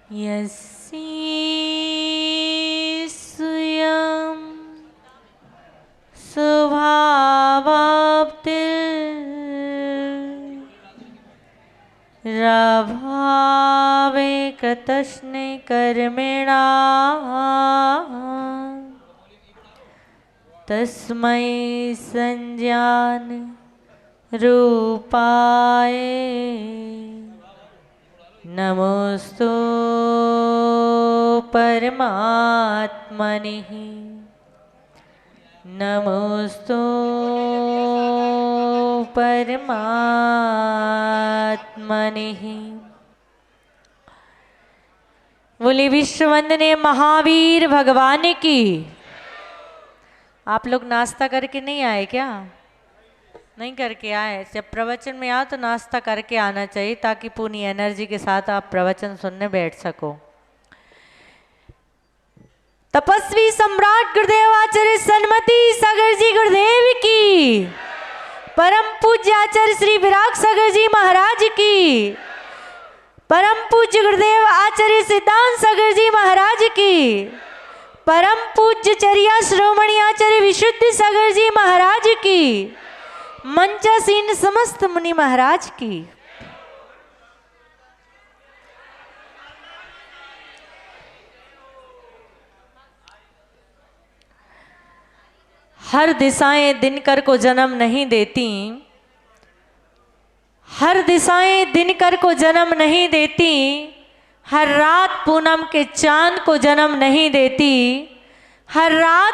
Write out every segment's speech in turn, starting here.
यस्य स्वयं स्वभावाप्तिरभावे कृतस्नै कर्मिणा तस्मै संज्ञान रूपाय नमोस्तु परमात्मने नमोस्तु परमात्मने। बोले विश्ववंदनीय महावीर भगवान की। आप लोग नाश्ता करके नहीं आए क्या? नहीं करके आए? जब प्रवचन में आओ तो नाश्ता करके आना चाहिए ताकि पूरी एनर्जी के साथ आप प्रवचन सुनने बैठ सको। तपस्वी सम्राट गुरुदेव आचार्य सन्मति सागर जी गुरुदेव की। परम पूज्य आचार्य श्री विराग सागर जी महाराज की। परम पूज्य गुरुदेव आचार्य सिद्धांत सागर जी महाराज की। परम पूज्य चर्या श्रोमणी आचार्य विशुद्ध सागर जी महाराज की। मंचासीन समस्त मुनि महाराज की। हर दिशाएं दिनकर को जन्म नहीं देती, हर दिशाएं दिनकर को जन्म नहीं देती, हर रात पूनम के चांद को जन्म नहीं देती, हर रात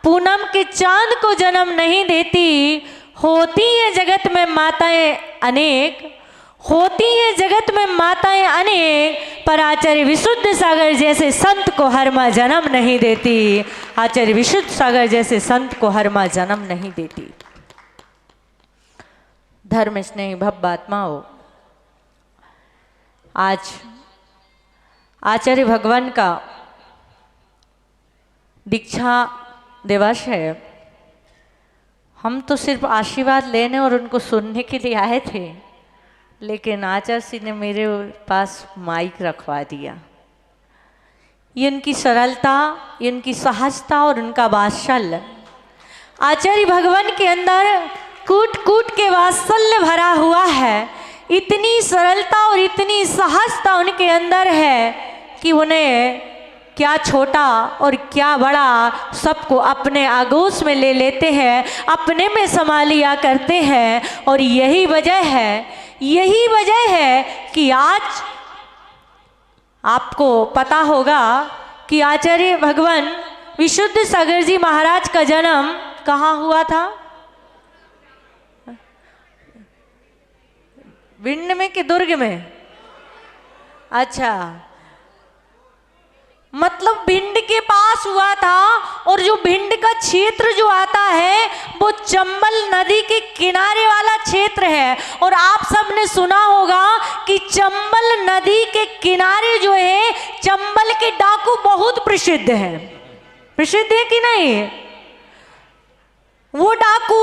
पूनम के चांद को जन्म नहीं देती। होती है जगत में माताएं अनेक, होती है जगत में माताएं अनेक, पर आचार्य विशुद्ध सागर जैसे संत को हर माँ जन्म नहीं देती। आचार्य विशुद्ध सागर जैसे संत को हर माँ जन्म नहीं देती। धर्म स्नेही भव्य आत्माओं, आज आचार्य भगवान का दीक्षा दिवस है। हम तो सिर्फ आशीर्वाद लेने और उनको सुनने के लिए आए थे, लेकिन आचार्य जी ने मेरे पास माइक रखवा दिया। ये उनकी सरलता, ये उनकी सहजता और उनका वात्सल्य। आचार्य भगवान के अंदर कूट कूट के वात्सल्य भरा हुआ है। इतनी सरलता और इतनी सहजता उनके अंदर है कि उन्हें क्या छोटा और क्या बड़ा सबको अपने आगोश में ले लेते हैं, अपने में समा लिया करते हैं। और यही वजह है कि आज आपको पता होगा कि आचार्य भगवान विशुद्ध सागर जी महाराज का जन्म कहाँ हुआ था? भिंड में कि दुर्ग में? अच्छा, मतलब भिंड के पास हुआ था। और जो भिंड का क्षेत्र जो आता है वो चंबल नदी के किनारे वाला क्षेत्र है। और आप सबने सुना होगा कि चंबल नदी के किनारे जो है चंबल के डाकू बहुत प्रसिद्ध है। प्रसिद्ध है कि नहीं? वो डाकू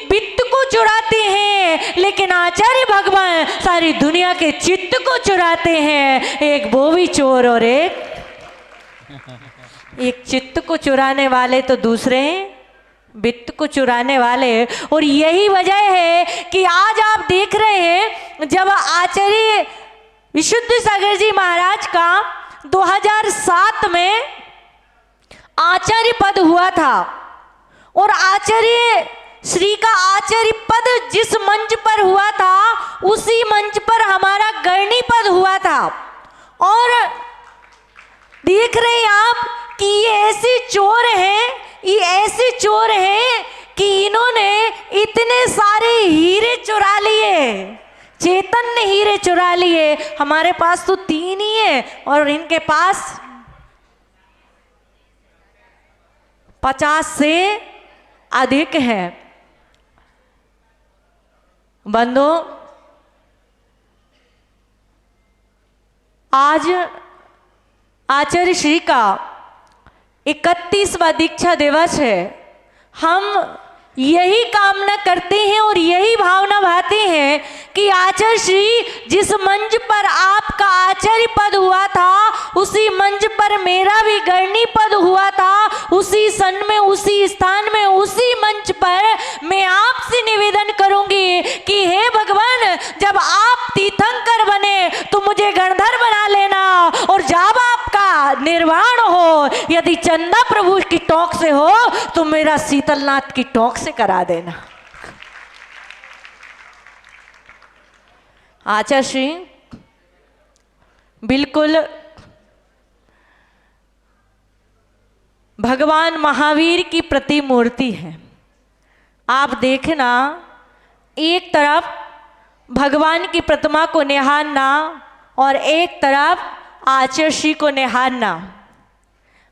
वित्त को चुराते हैं, लेकिन आचार्य भगवान सारी दुनिया के चित्त को चुराते हैं। एक वो भी चोर और एक चित्त को चुराने वाले तो दूसरे हैं वित्त को चुराने वाले। और यही वजह है कि आज आप देख रहे हैं जब आचार्य विशुद्ध सागर जी महाराज का 2007 में आचार्य पद हुआ था। और आचार्य श्री का आचार्य पद जिस मंच पर हुआ था उसी मंच पर हमारा गरणी पद हुआ था। और देख रहे हैं आप कि ये ऐसे चोर हैं, ये ऐसे चोर हैं कि इन्होंने इतने सारे हीरे चुरा लिए, चैतन्य हीरे चुरा लिए। हमारे पास तो 3 ही है और इनके पास 50 से अधिक है। बंधु, आज आचार्य श्री का 31वां दीक्षा दिवस है। हम यही कामना करते हैं और यही भावना भाते हैं कि आचार्य श्री जिस मंच पर आपका आचार्य पद हुआ था, उसी मंच पर मेरा भी गणनी पद हुआ था, उसी सन में, उसी स्थान में, उसी मंच पर मैं आपसे निवेदन करूंगी कि हे भगवान, जब आप तीर्थंकर बने तो मुझे गणधर बना लेना, और जब आपका निर्वाण हो, यदि चंदा प्रभु की टोक से हो तो मेरा शीतलनाथ की टोक से करा देना। आचार्य श्री बिल्कुल भगवान महावीर की प्रतिमूर्ति है। आप देखना, एक तरफ भगवान की प्रतिमा को निहारना और एक तरफ आचार्य श्री को निहारना,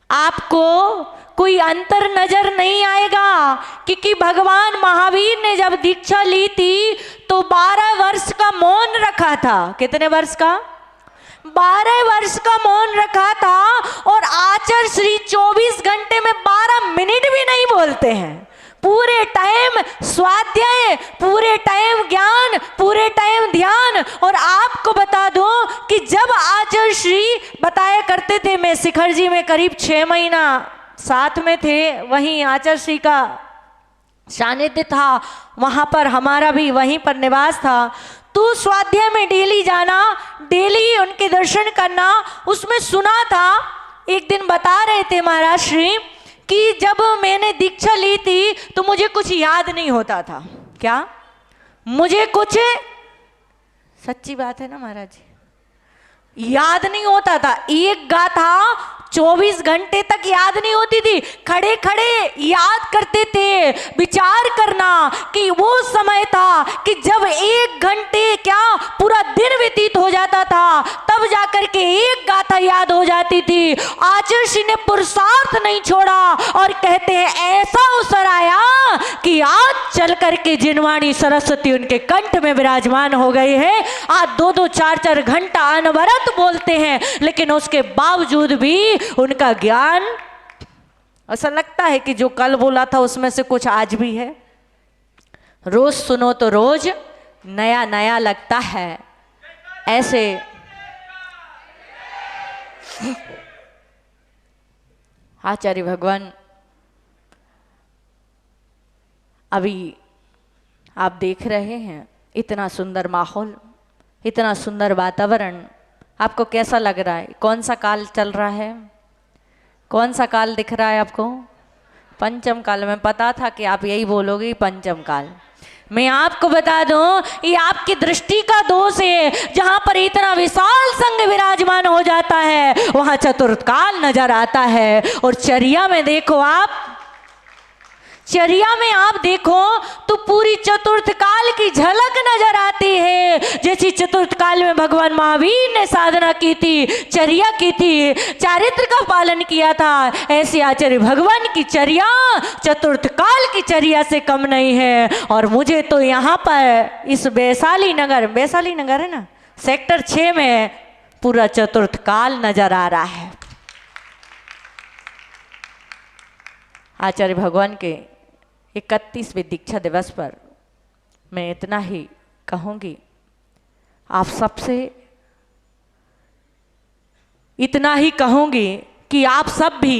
आपको कोई अंतर नजर नहीं आएगा, क्योंकि भगवान महावीर ने जब दीक्षा ली थी तो 12 वर्ष का मौन रखा था। कितने वर्ष का? 12 वर्ष का मौन रखा था। और आचार्य श्री 24 घंटे में 12 मिनट भी नहीं बोलते हैं। पूरे टाइम स्वाध्याय, पूरे टाइम ज्ञान, पूरे टाइम ध्यान। और आपको बता दूं कि जब आचार्य श्री बताया करते थे, मैं शिखर जी में करीब 6 महीना साथ में थे, वहीं आचार्य श्री का सानिध्य था, वहां पर हमारा भी वहीं पर निवास था। तो स्वाध्याय में डेली जाना, डेली उनके दर्शन करना, उसमें सुना था। एक दिन बता रहे थे महाराज श्री कि जब मैंने दीक्षा ली थी तो मुझे कुछ याद नहीं होता था। क्या? मुझे कुछ, सच्ची बात है ना महाराज जी, याद नहीं होता था। एक गाथा 24 घंटे तक याद नहीं होती थी। खड़े खड़े याद करते थे। विचार करना कि वो समय था कि जब 1 घंटे क्या पूरा दिन व्यतीत हो जाता था, तब जाकर के एक गाथा याद हो जाती थी। आचार्य श्री ने पुरुषार्थ नहीं छोड़ा और कहते हैं ऐसा अवसर आया कि आज चल करके जिनवाणी सरस्वती उनके कंठ में विराजमान हो गई है। आज 2-2, 4-4 घंटा अनवरत बोलते हैं, लेकिन उसके बावजूद भी उनका ज्ञान, ऐसा लगता है कि जो कल बोला था उसमें से कुछ आज भी है। रोज सुनो तो रोज नया नया लगता है। ऐसे आचार्य भगवान, अभी आप देख रहे हैं इतना सुंदर माहौल, इतना सुंदर वातावरण, आपको कैसा लग रहा है? कौन सा काल चल रहा है? कौन सा काल दिख रहा है आपको? पंचम काल। में पता था कि आप यही बोलोगे, पंचम काल। मैं आपको बता दूं, ये आपकी दृष्टि का दोष है। जहां पर इतना विशाल संघ विराजमान हो जाता है, वहां चतुर्थ काल नजर आता है। और चर्या में देखो आप, चर्या में आप देखो तो पूरी चतुर्थ काल की झलक नजर आती है। जैसी चतुर्थ काल में भगवान महावीर ने साधना की थी, चर्या की थी, चारित्र का पालन किया था, ऐसी आचार्य भगवान की चर्या चतुर्थ काल की चर्या से कम नहीं है। और मुझे तो यहाँ पर इस वैशाली नगर है ना, सेक्टर 6 में पूरा चतुर्थ काल नजर आ रहा है। आचार्य भगवान के 31वें दीक्षा दिवस पर मैं इतना ही कहूँगी, आप सबसे इतना ही कहूँगी कि आप सब भी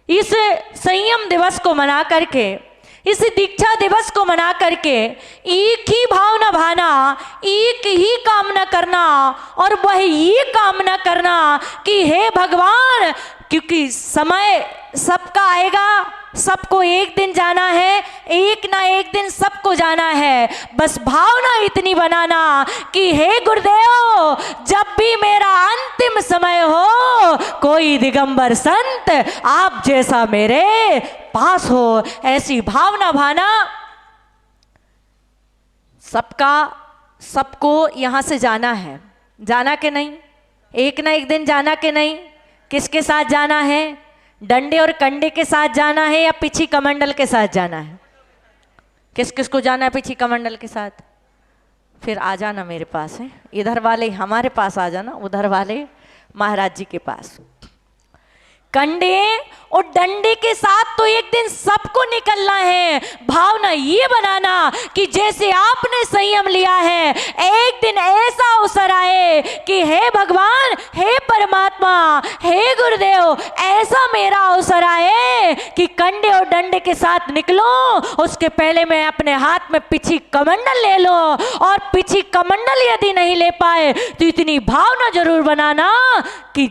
इस संयम दिवस को मना करके, इस दीक्षा दिवस को मना करके एक ही भावना भाना, एक ही कामना करना, और वह ये कामना करना कि हे भगवान, क्योंकि समय सबका आएगा, सबको एक दिन जाना है, एक ना एक दिन सबको जाना है। बस भावना इतनी बनाना कि हे गुरुदेव, जब भी मेरा अंतिम समय हो, कोई दिगंबर संत आप जैसा मेरे पास हो, ऐसी भावना भाना। सबको यहाँ से जाना है, जाना के नहीं? एक ना एक दिन जाना के नहीं? किसके साथ जाना है? डंडे और कंडे के साथ जाना है या पिछी कमंडल के साथ जाना है? किस किस को जाना है पिछी कमंडल के साथ? फिर आ जाना मेरे पास है, इधर वाले हमारे पास आ जाना, उधर वाले महाराज जी के पास। कंडे और डंडे के साथ तो एक दिन सबको निकलना है। भावना ये बनाना कि जैसे आपने संयम लिया है, एक दिन ऐसा अवसर आए कि हे भगवान, हे परमात्मा, हे गुरुदेव, ऐसा मेरा अवसर आए कि कंडे और डंडे के साथ निकलो, उसके पहले मैं अपने हाथ में पिछी कमंडल ले लो। और पिछी कमंडल यदि नहीं ले पाए तो इतनी भावना जरूर बनाना कि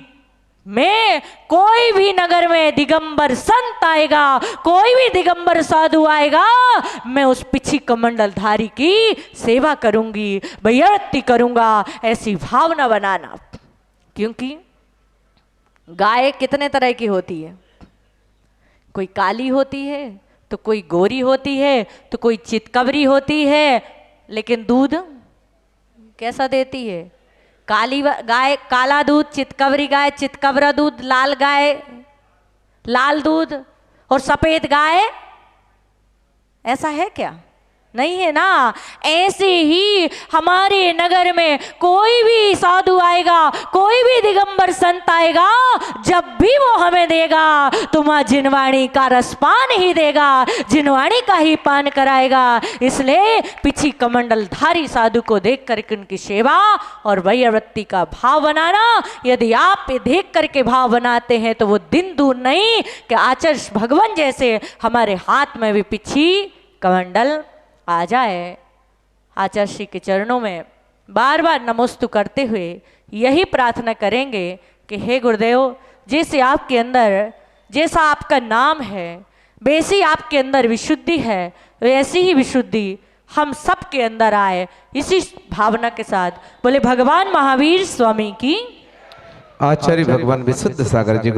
मैं, कोई भी नगर में दिगंबर संत आएगा, कोई भी दिगंबर साधु आएगा, मैं उस पिछी कमंडल धारी की सेवा करूंगी, भैयारती करूंगा, ऐसी भावना बनाना। क्योंकि गाय कितने तरह की होती है, कोई काली होती है, तो कोई गोरी होती है, तो कोई चितकबरी होती है, लेकिन दूध कैसा देती है? काली गाय काला दूध, चितकबरी गाय चितकबरा दूध, लाल गाय लाल दूध, और सफेद गाय ऐसा है क्या? नहीं है ना। ऐसे ही हमारे नगर में कोई भी साधु आएगा, कोई भी दिगंबर संत आएगा, जब भी वो हमें देगा तो मां जिनवाणी का रसपान ही देगा, जिनवाणी का ही पान कराएगा। इसलिए पिछी कमंडल धारी साधु को देख करके उनकी सेवा और वैयावृत्ति का भाव बनाना। यदि आप देख करके भाव बनाते हैं तो वो दिन दूर नहीं कि आचार्य भगवान जैसे हमारे हाथ में भी पिछी कमंडल आ जाए। आचार्य श्री के चरणों में बार बार नमोस्तु करते हुए यही प्रार्थना करेंगे कि हे गुरुदेव, जैसे आपके अंदर, जैसा आपका नाम है, वैसी आपके अंदर विशुद्धि है, वैसी ही विशुद्धि हम सब के अंदर आए। इसी भावना के साथ बोले भगवान महावीर स्वामी की। आचार्य भगवान विशुद्ध सागर जी।